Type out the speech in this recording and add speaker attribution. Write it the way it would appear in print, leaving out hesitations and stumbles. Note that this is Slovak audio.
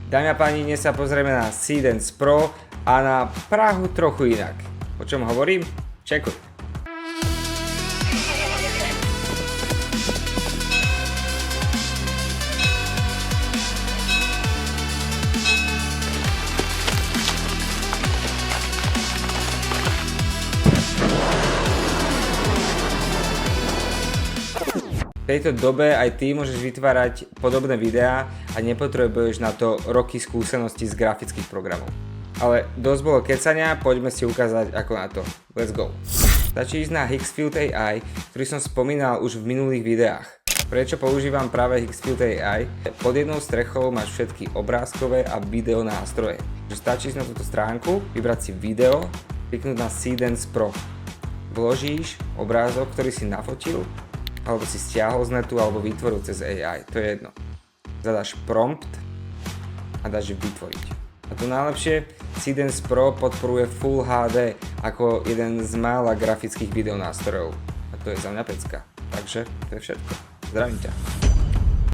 Speaker 1: Dámy a páni, dnes sa pozrieme na Seedance Pro a na Prahu trochu inak. O čom hovorím? Čekuj. V tejto dobe aj ty môžeš vytvárať podobné videá a nepotrebuješ na to roky skúseností z grafických programov. Ale dosť bolo kecania, poďme si ukázať ako na to. Let's go! Stačí ísť na Hixfield AI, ktorý som spomínal už v minulých videách. Prečo používam práve Hixfield AI? Pod jednou strechou máš všetky obrázkové a video nástroje. Stačí ísť na túto stránku, vybrať si video, kliknúť na Seedance Pro. Vložíš obrázok, ktorý si nafotil, alebo si stiahol z netu, alebo vytvoril cez AI, to je jedno. Zadaš prompt a dáš vytvoriť. A to najlepšie, Seedance Pro podporuje Full HD ako jeden z mála grafických videonástrojov. A to je za mňa pecka. Takže to je všetko. Zdravím ťa.